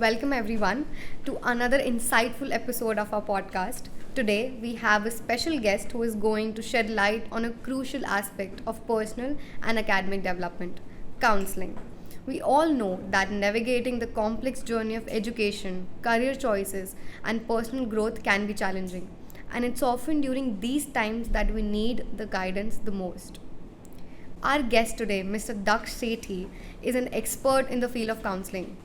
Welcome everyone to another insightful episode of our podcast. Today we have a special guest who is going to shed light on a crucial aspect of personal and academic development, counseling. We all know that navigating the complex journey of education, career choices, and personal growth can be challenging. And it's often during these times that we need the guidance the most. Our guest today, Mr. Daksh Sethi, is an expert in the field of counseling.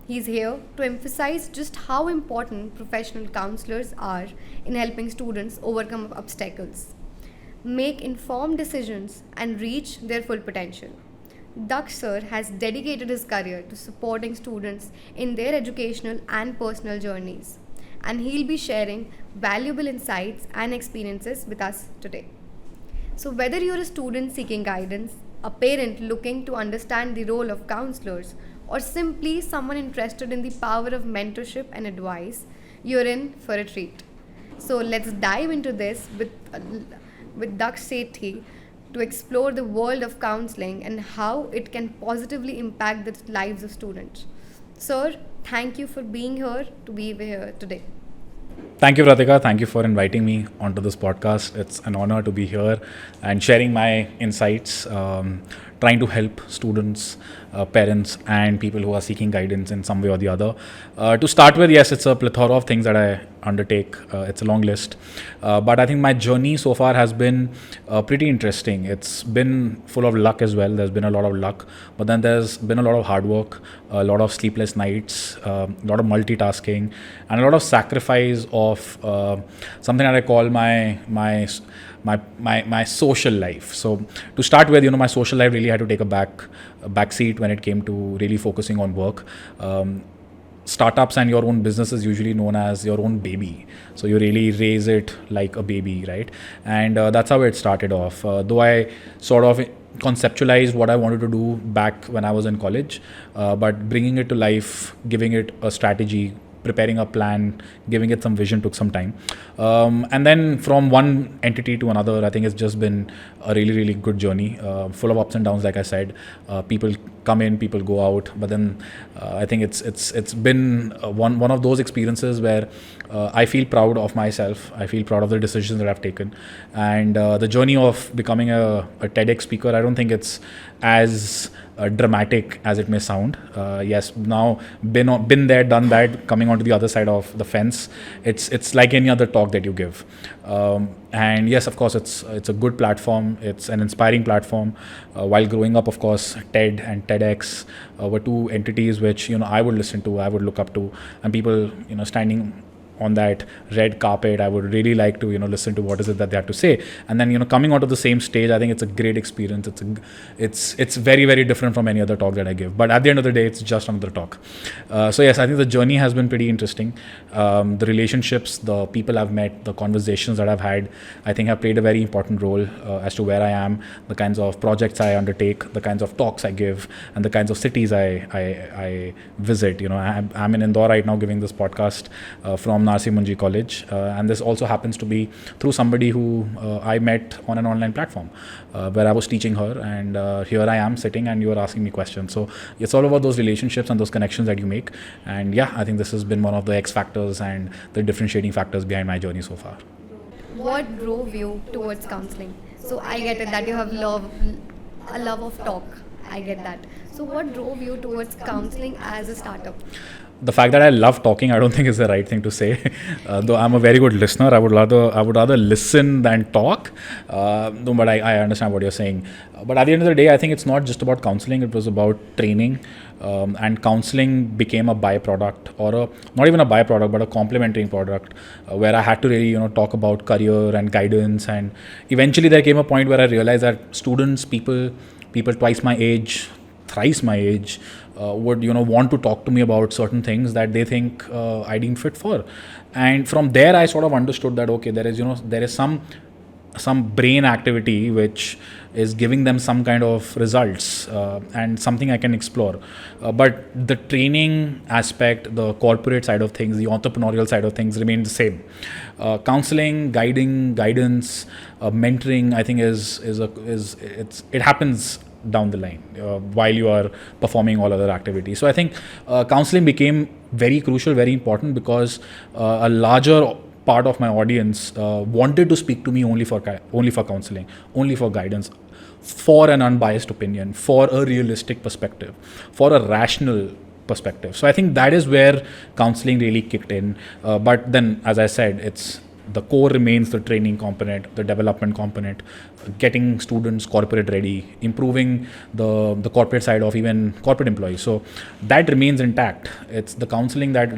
He's here to emphasize just how important professional counselors are in helping students overcome obstacles, make informed decisions, and reach their full potential. Daksh sir has dedicated his career to supporting students in their educational and personal journeys, and he'll be sharing valuable insights and experiences with us today. So, whether you're a student seeking guidance, a parent looking to understand the role of counselors, or simply someone interested in the power of mentorship and advice, you're in for a treat. So, let's dive into this with Daksh Sethi to explore the world of counseling and how it can positively impact the lives of students. Sir, thank you for being here to be here today. Thank you, Ratika. Thank you for inviting me onto this podcast. It's an honor to be here and sharing my insights, trying to help students, parents, and people who are seeking guidance in some way or the other. To start with, yes, it's a plethora of things that I undertake. It's a long list. But I think my journey so far has been pretty interesting. It's been full of luck as well. There's been a lot of luck. But then there's been a lot of hard work, a lot of sleepless nights, a lot of multitasking, and a lot of sacrifice of something that I call my social life. So to start with, my social life really had to take a back seat when it came to really focusing on work. Startups and your own business is usually known as your own baby. So you really raise it like a baby, right? And that's how it started off. Though I sort of conceptualized what I wanted to do back when I was in college, but bringing it to life, giving it a strategy, preparing a plan, giving it some vision took some time. And then from one entity to another, I think it's just been a really, really good journey, full of ups and downs, like I said. People come in, people go out, but then I think it's been one of those experiences where I feel proud of myself. I feel proud of the decisions that I've taken. And the journey of becoming a TEDx speaker, I don't think it's as dramatic as it may sound. Yes, now been there, done that. Coming onto the other side of the fence, it's like any other talk that you give. And yes, of course, it's a good platform. It's an inspiring platform. While growing up, of course, TED and TEDx were two entities which I would listen to, I would look up to, and people standing on that red carpet, I would really like to listen to what is it that they have to say. And then coming onto the same stage, I think it's a great experience. It's very, very different from any other talk that I give, but at the end of the day, it's just another talk. So yes, I think the journey has been pretty interesting. The relationships, the people I've met, the conversations that I've had, I think have played a very important role as to where I am, the kinds of projects I undertake, the kinds of talks I give, and the kinds of cities I visit. I'm in Indore right now giving this podcast from Narsi Munji College, and this also happens to be through somebody who I met on an online platform where I was teaching her, and here I am sitting and you are asking me questions. So it's all about those relationships and those connections that you make. And yeah, I think this has been one of the X factors and the differentiating factors behind my journey so far. What drove you towards counseling? So I get it that you have a love of talk. I get that. So what drove you towards counseling as a startup? The fact that I love talking, I don't think is the right thing to say. Though I'm a very good listener, I would rather listen than talk. No, but I understand what you're saying. But at the end of the day, I think it's not just about counseling. It was about training, and counseling became a byproduct, or not even a byproduct, but a complementary product, where I had to really talk about career and guidance. And eventually, there came a point where I realized that students, people twice my age, thrice my age, would want to talk to me about certain things that they think I didn't fit for. And from there I sort of understood that okay, there is some brain activity which is giving them some kind of results, and something I can explore. But the training aspect, the corporate side of things, the entrepreneurial side of things remain the same. Counseling, guidance, mentoring, I think it happens down the line while you are performing all other activities. So I think counseling became very crucial, very important, because a larger part of my audience wanted to speak to me only for counseling, only for guidance, for an unbiased opinion, for a realistic perspective, for a rational perspective. So I think that is where counseling really kicked in. But then, as I said, it's the core remains the training component, the development component, getting students corporate ready, improving the corporate side of even corporate employees. So that remains intact. It's the counseling that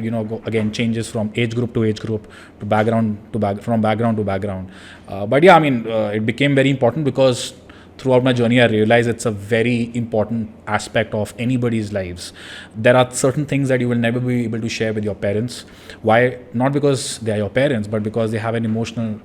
again changes from age group to age group, to background from background to background. But yeah, it became very important because throughout my journey, I realized it's a very important aspect of anybody's lives. There are certain things that you will never be able to share with your parents. Why? Not because they are your parents, but because they have an emotional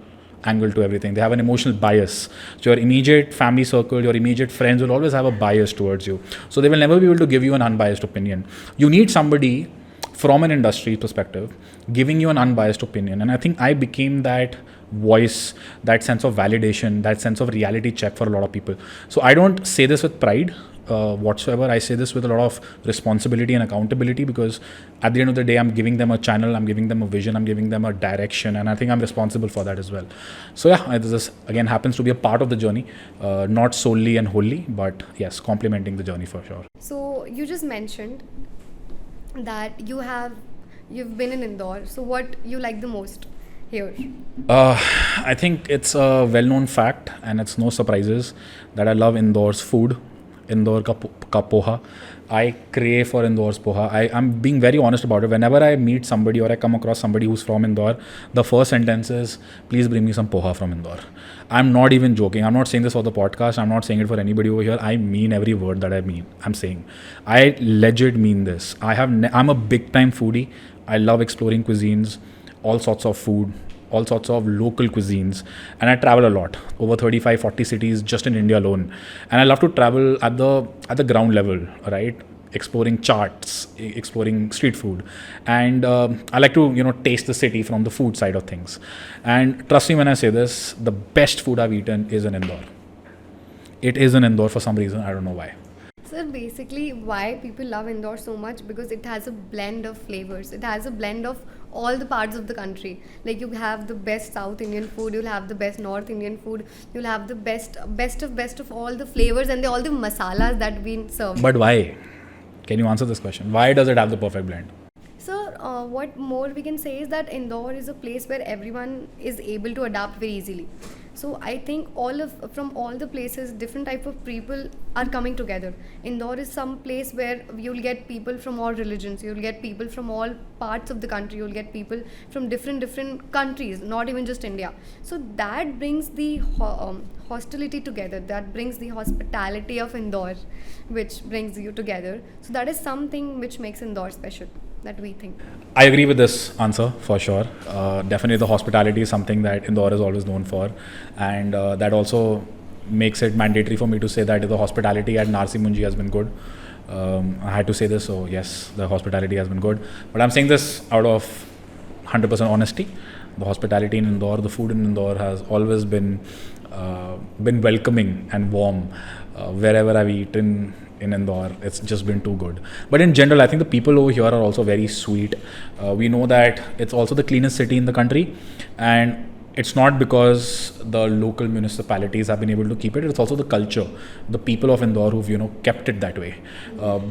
angle to everything. They have an emotional bias. So your immediate family circle, your immediate friends will always have a bias towards you. So they will never be able to give you an unbiased opinion. You need somebody from an industry perspective giving you an unbiased opinion. And I think I became that voice, that sense of validation, that sense of reality check for a lot of people. So I don't say this with pride whatsoever. I say this with a lot of responsibility and accountability, because at the end of the day, I'm giving them a channel, I'm giving them a vision, I'm giving them a direction, and I think I'm responsible for that as well. So yeah, this again happens to be a part of the journey, not solely and wholly, but yes, complementing the journey for sure. So you just mentioned that you've been in Indore. So what you like the most here? I think it's a well-known fact, and it's no surprises, that I love Indore's food, Indore ka poha. I crave for Indore's poha. I'm being very honest about it. Whenever I meet somebody or I come across somebody who's from Indore, the first sentence is, please bring me some poha from Indore. I'm not even joking. I'm not saying this for the podcast. I'm not saying it for anybody over here. I mean every word that I'm saying. I legit mean this. I'm a big time foodie. I love exploring cuisines, all sorts of food, all sorts of local cuisines, and I travel a lot, over 35-40 cities just in India alone. And I love to travel at the ground level, right? Exploring charts, exploring street food, and I like to taste the city from the food side of things. And trust me when I say this, the best food I've eaten is in Indore. It is in Indore for some reason. I don't know why. So basically, why people love Indore so much, because it has a blend of flavors. It has a blend of all the parts of the country. Like, you have the best South Indian food, you'll have the best North Indian food, you'll have the best of all the flavors and all the masalas that we serve. But why? Can you answer this question? Why does it have the perfect blend? So what more we can say is that Indore is a place where everyone is able to adapt very easily. So I think from all the places, different type of people are coming together. Indore is some place where you'll get people from all religions, you'll get people from all parts of the country, you'll get people from different countries, not even just India. So that brings the hostility together, that brings the hospitality of Indore, which brings you together. So that is something which makes Indore special, that we think. I agree with this answer for sure. Definitely the hospitality is something that Indore is always known for, and that also makes it mandatory for me to say that the hospitality at Narsi Munji has been good. I had to say this, so yes, the hospitality has been good. But I'm saying this out of 100% honesty. The hospitality in Indore, the food in Indore has always been welcoming and warm. Wherever I've eaten in Indore, it's just been too good. But in general, I think the people over here are also very sweet. We know that it's also the cleanest city in the country, and it's not because the local municipalities have been able to keep it. It's also the culture, the people of Indore who've kept it that way.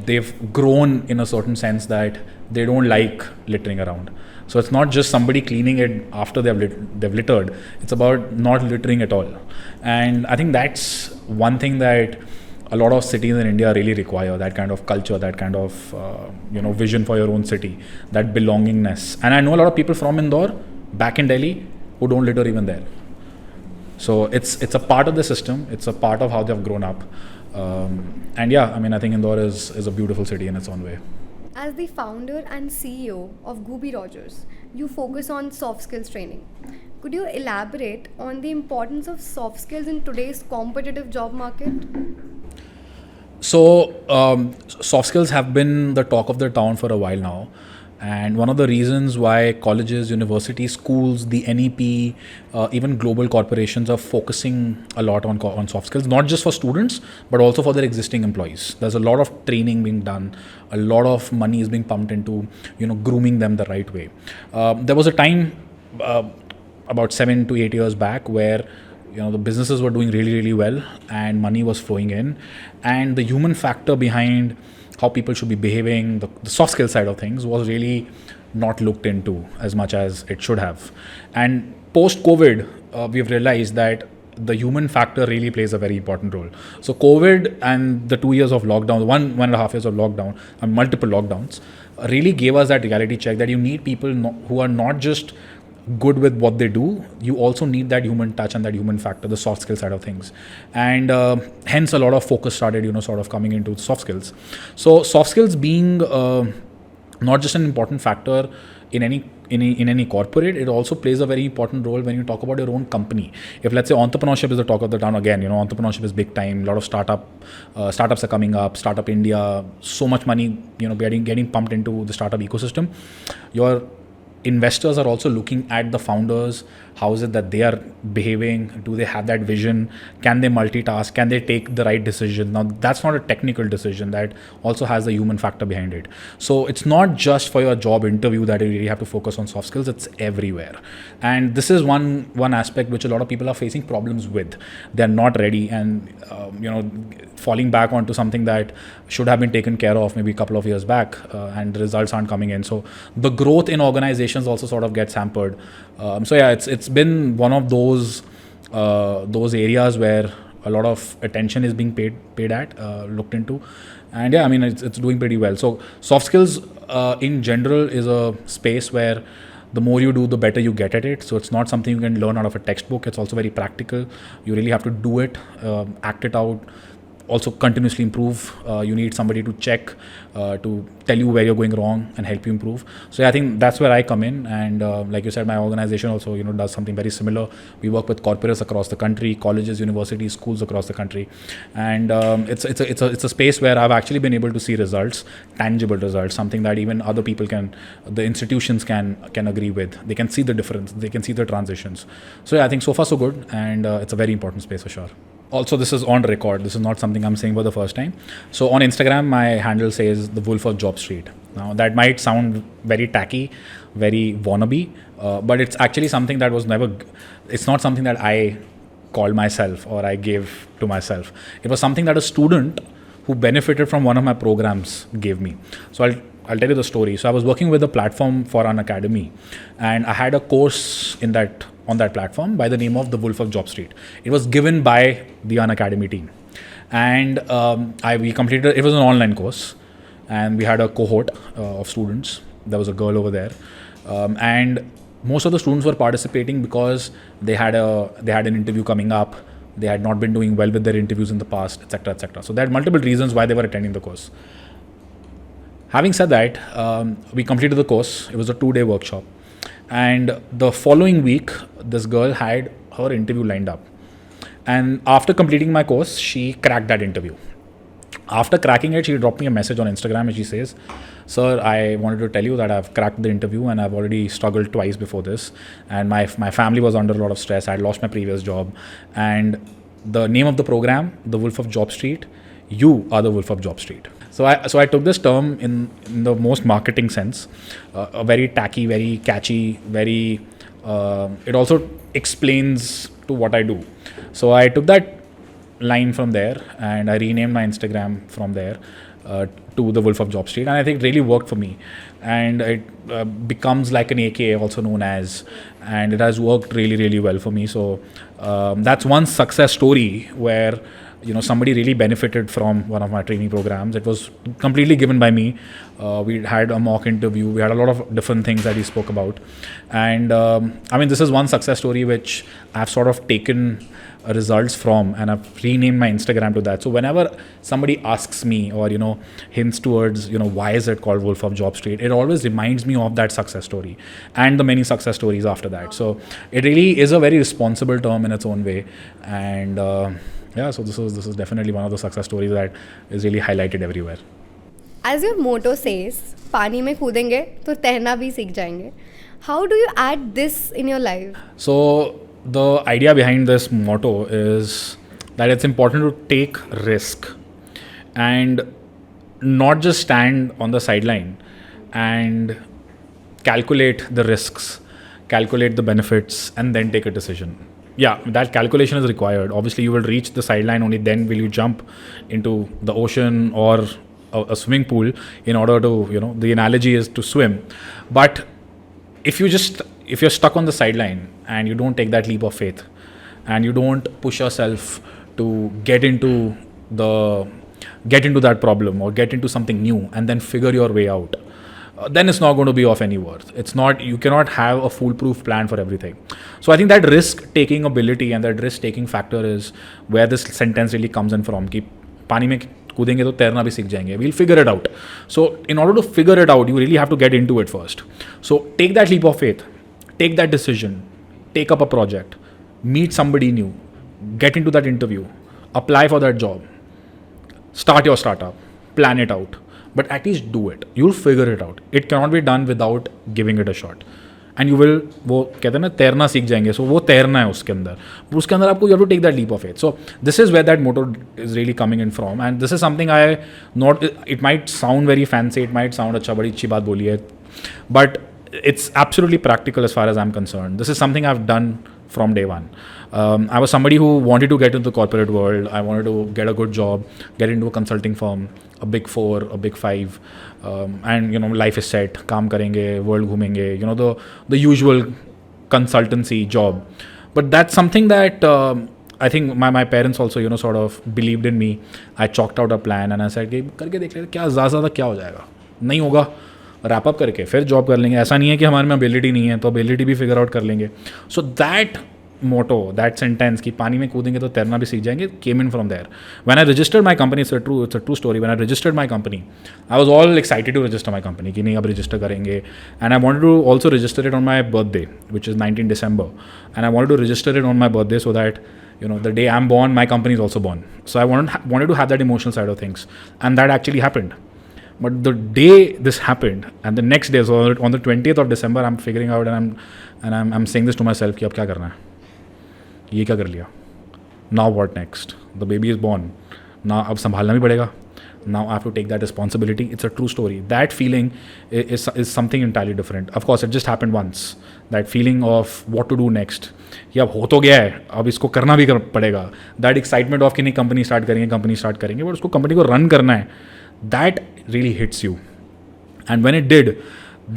They've grown in a certain sense that they don't like littering around. So it's not just somebody cleaning it after they've littered. It's about not littering at all. And I think that's one thing that a lot of cities in India really require, that kind of culture, that kind of vision for your own city, that belongingness. And I know a lot of people from Indore back in Delhi who don't litter even there. So it's a part of the system. It's a part of how they've grown up. And yeah, I think Indore is a beautiful city in its own way. As the founder and CEO of Guby Rogers, you focus on soft skills training. Could you elaborate on the importance of soft skills in today's competitive job market? So, soft skills have been the talk of the town for a while now. And one of the reasons why colleges, universities, schools, the NEP, even global corporations are focusing a lot on soft skills, not just for students, but also for their existing employees. There's a lot of training being done, a lot of money is being pumped into, grooming them the right way. There was a time about 7 to 8 years back where the businesses were doing really, really well and money was flowing in, and the human factor behind how people should be behaving, the soft skill side of things was really not looked into as much as it should have. And post COVID, we've realized that the human factor really plays a very important role. So COVID and the 2 years of lockdown, 1.5 years of lockdown and multiple lockdowns really gave us that reality check that you need people who are not just good with what they do, you also need that human touch and that human factor, the soft skill side of things. And hence a lot of focus started, sort of coming into soft skills. So soft skills being not just an important factor in any corporate, it also plays a very important role when you talk about your own company. If let's say entrepreneurship is the talk of the town again, entrepreneurship is big time. A lot of startups are coming up. Startup India, so much money, getting pumped into the startup ecosystem. Your investors are also looking at the founders. How is it that they are behaving? Do they have that vision? Can they multitask? Can they take the right decision? Now, that's not a technical decision. That also has the human factor behind it. So it's not just for your job interview that you really have to focus on soft skills. It's everywhere. And this is one aspect which a lot of people are facing problems with. They're not ready and, falling back onto something that should have been taken care of maybe a couple of years back, and the results aren't coming in. So the growth in organizations also sort of gets hampered. So yeah, it's been one of those areas where a lot of attention is being paid at, looked into, and yeah, I mean it's doing pretty well. So soft skills in general is a space where the more you do, the better you get at it. So it's not something you can learn out of a textbook. It's also very practical. You really have to do it, act it out. Also continuously improve. You need somebody to check, to tell you where you're going wrong and help you improve. So yeah, I think that's where I come in. And like you said, my organization also does something very similar. We work with corporates across the country, colleges, universities, schools across the country, and it's a space where I've actually been able to see results, tangible results, something that even other people the institutions can agree with. They can see the difference. They can see the transitions. So yeah, I think so far so good, and it's a very important space for sure. Also, this is on record. This is not something I'm saying for the first time. So on Instagram, my handle says the Wolf of Jobstreet. Now that might sound very tacky, very wannabe, but it's actually something that was never. It's not something that I called myself or I gave to myself. It was something that a student who benefited from one of my programs gave me. So I'll tell you the story. So I was working with a platform for an academy, and I had a course on that platform by the name of the Wolf of Jobstreet. It was given by the Unacademy team, and we completed. It was an online course, and we had a cohort of students. There was a girl over there, and most of the students were participating because they had an interview coming up. They had not been doing well with their interviews in the past, etc., etc. So there had multiple reasons why they were attending the course. Having said that, we completed the course. It was a 2-day workshop. And the following week, this girl had her interview lined up. And after completing my course, she cracked that interview. After cracking it, she dropped me a message on Instagram and she says, "Sir, I wanted to tell you that I've cracked the interview and I've already struggled twice before this. And my family was under a lot of stress. I had lost my previous job. And the name of the program, the Wolf of Jobstreet, you are the Wolf of Jobstreet." So I took this term in the most marketing sense, a very tacky, very catchy, very. It also explains to what I do. So I took that line from there and I renamed my Instagram from there to the Wolf of Jobstreet, and I think it really worked for me. And it becomes like an AKA, also known as, and it has worked really, really well for me. So that's one success story where somebody really benefited from one of my training programs. It was completely given by me. We had a mock interview. We had a lot of different things that we spoke about. And I mean, this is one success story which I've sort of taken results from, and I've renamed my Instagram to that. So whenever somebody asks me or, hints towards, why is it called Wolf of Jobstreet, it always reminds me of that success story and the many success stories after that. So it really is a very responsible term in its own way. And yeah, so this is definitely one of the success stories that is really highlighted everywhere. As your motto says, पानी में कूदेंगे तो तैरना भी सीख जाएंगे. How do you add this in your life? So the idea behind this motto is that it's important to take risk and not just stand on the sideline and calculate the risks, calculate the benefits, and then take a decision. Yeah, that calculation is required. Obviously, you will reach the sideline, only then will you jump into the ocean or a swimming pool in order to, the analogy is to swim. But if you're stuck on the sideline and you don't take that leap of faith and you don't push yourself to get into that problem or get into something new and then figure your way out, then it's not going to be of any worth. You cannot have a foolproof plan for everything. So I think that risk taking ability and that risk taking factor is where this sentence really comes in from. कि पानी में कूदेंगे तो तैरना भी सीख जाएंगे. We'll figure it out. So in order to figure it out, you really have to get into it first. So take that leap of faith, take that decision, take up a project, meet somebody new, get into that interview, apply for that job, start your startup, plan it out. But at least do it. You'll figure it out. It cannot be done without giving it a shot. And you will, वो कहते हैं ना तैरना सीख जाएंगे. So वो तैरना है उसके अंदर आपको you have to take that leap of faith. So this is where that motto is really coming in from. And this is something it might sound very fancy, it might sound अच्छा बड़ी अच्छी बात बोली है, but it's absolutely practical as far as I'm concerned. This is something I've done from day one. I was somebody who wanted to get into the corporate world. I wanted to get a good job, get into a consulting firm, a big 4, a big 5, and life is set. काम करेंगे, world घूमेंगे. The usual consultancy job. But that's something that I think my parents also sort of believed in me. I chalked out a plan and I said कि करके देख लेते क्या ज़्यादा क्या हो जाएगा, नहीं होगा रैप अप करके फिर जॉब कर लेंगे. ऐसा नहीं है कि हमारे में एबिलिटी नहीं है तो एबिलिटी भी फिगर आउट कर लेंगे. So that motto, that sentence कि पानी में कूदेंगे तो तैरना भी सीख जाएंगे, came in from there. When I registered my company, it's a true story. When I registered my company, I was all excited to register my company कि नहीं अब register करेंगे. And I wanted to also register it on my birthday, which is 19 December. And I wanted to register it on my birthday so that the day I'm born, my company is also born. So I wanted to have that emotional side of things, and that actually happened. But the day this happened, and the next day, so on the 20th of December, I'm figuring out and I'm saying this to myself कि अब क्या करना है, ये क्या कर लिया, now what next, the baby is born, now अब संभालना भी पड़ेगा, now I have to take that responsibility. It's a true story. That feeling is something entirely different. Of course, it just happened once. That feeling of what to do next, कि अब हो तो गया है, अब इसको करना भी पड़ेगा. That excitement of कि नहीं कंपनी स्टार्ट करेंगे, but उसको कंपनी को रन करना है, that really hits you. And when it did,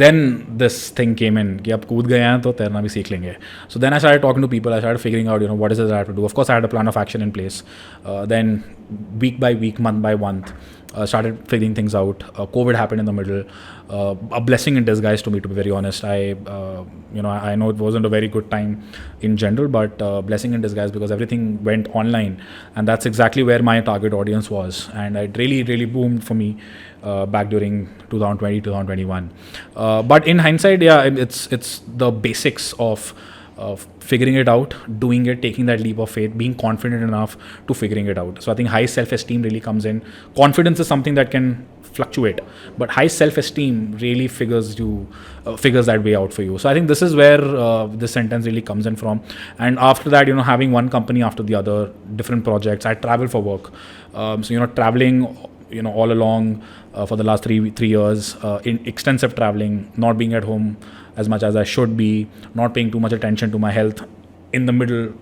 then this thing came in कि अब कूद गए हैं तो तैरना भी सीख लेंगे. So then I started talking to people. I started figuring out what is it that I have to do. Of course, I had a plan of action in place. Then week by week, month by month, started figuring things out. COVID happened in the middle. A blessing in disguise to me, to be very honest. I know it wasn't a very good time in general, but blessing in disguise because everything went online, and that's exactly where my target audience was, and it really, really boomed for me back during 2020, 2021. But in hindsight, yeah, it's the basics of figuring it out, doing it, taking that leap of faith, being confident enough to figuring it out. So I think high self-esteem really comes in. Confidence is something that can fluctuate, but high self-esteem really figures that way out for you. So I think this is where this sentence really comes in from. And after that, having one company after the other, different projects. I travel for work, so traveling all along for the last three years, in extensive traveling, not being at home as much as I should be, not paying too much attention to my health. In the middle,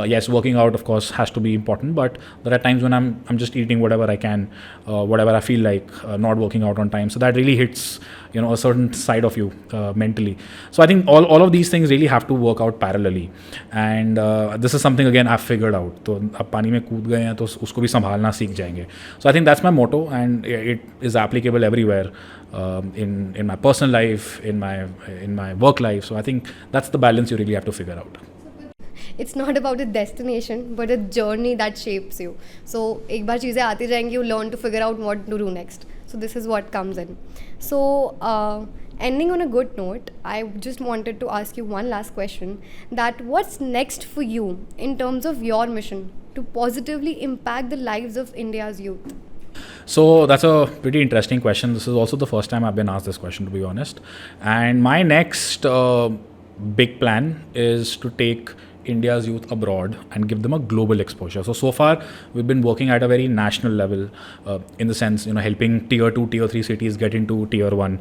yes, working out of course has to be important, but there are times when I'm just eating whatever I can, whatever I feel like, not working out on time. So that really hits a certain side of you mentally. So I think all of these things really have to work out parallelly, and this is something again I've figured out. तो अब पानी में कूद गए हैं तो उसको भी संभालना सीख जाएंगे. So I think that's my motto, and it is applicable everywhere, in my personal life, in my work life. So I think that's the balance you really have to figure out. It's not about a destination, but a journey that shapes you. So एक बार चीज़ें आती जाएंगी, you learn to figure out what to do next. So this is what comes in. So ending on a good note, I just wanted to ask you one last question, that what's next for you in terms of your mission to positively impact the lives of India's youth? So that's a pretty interesting question. This is also the first time I've been asked this question, to be honest. And my next big plan is to take India's youth abroad and give them a global exposure. So far we've been working at a very national level, in the sense, helping tier 2, tier 3 cities get into tier 1,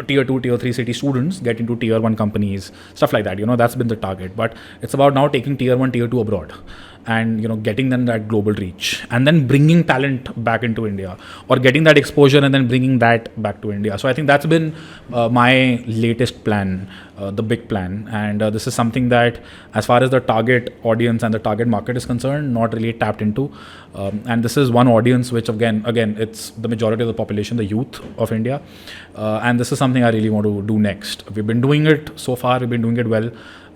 tier 2, tier 3 city students get into tier 1 companies, stuff like that. That's been the target. But it's about now taking tier 1, tier 2 abroad, and getting them that global reach, and then bringing talent back into India, or getting that exposure and then bringing that back to India. So I think that's been my latest plan, the big plan. And this is something that, as far as the target audience and the target market is concerned, not really tapped into. And this is one audience which again it's the majority of the population, the youth of India. And this is something I really want to do next. We've been doing it so far, we've been doing it well,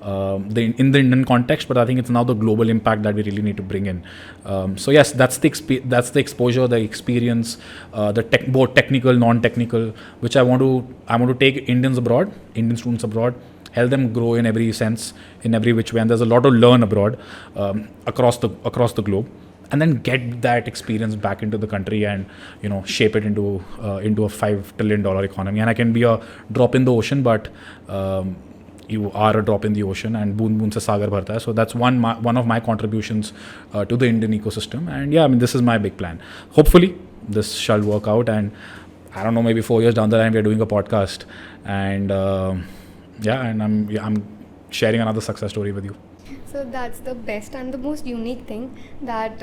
in the Indian context, but I think it's now the global impact that we really need to bring in. So yes, that's the exposure, the experience, both technical, non-technical, which I want to take Indian students abroad, help them grow in every sense, in every which way. And there's a lot to learn abroad, across the globe. And then get that experience back into the country and shape it into a $5 trillion economy. And I can be a drop in the ocean, but you are a drop in the ocean, and boon boon se sagar bharta hai. So that's one of my contributions to the Indian ecosystem. And yeah, I mean, this is my big plan. Hopefully this shall work out, and I don't know, maybe 4 years down the line we're doing a podcast, and and I'm sharing another success story with you. So that's the best and the most unique thing, that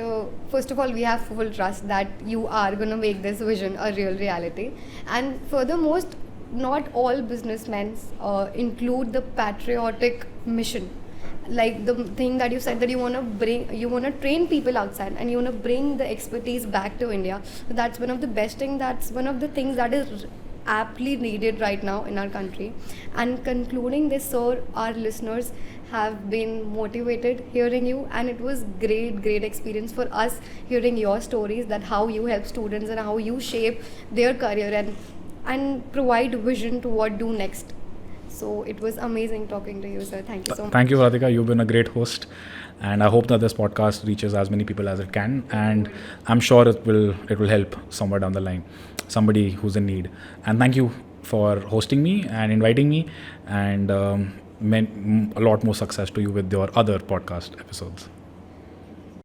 first of all, we have full trust that you are going to make this vision a real reality. And furthermore, not all businessmen include the patriotic mission. Like the thing that you said, that you want to train people outside and you want to bring the expertise back to India. So that's one of the best things. That's one of the things that is aptly needed right now in our country. And concluding this, sir, our listeners have been motivated hearing you, and it was great experience for us hearing your stories, that how you help students and how you shape their career and provide vision to what do next. So it was amazing talking to you, sir. Thank you so much. Thank you, Radhika. You've been a great host, and I hope that this podcast reaches as many people as it can, and I'm sure it will help somewhere down the line, somebody who's in need. And thank you for hosting me and inviting me, and a lot more success to you with your other podcast episodes.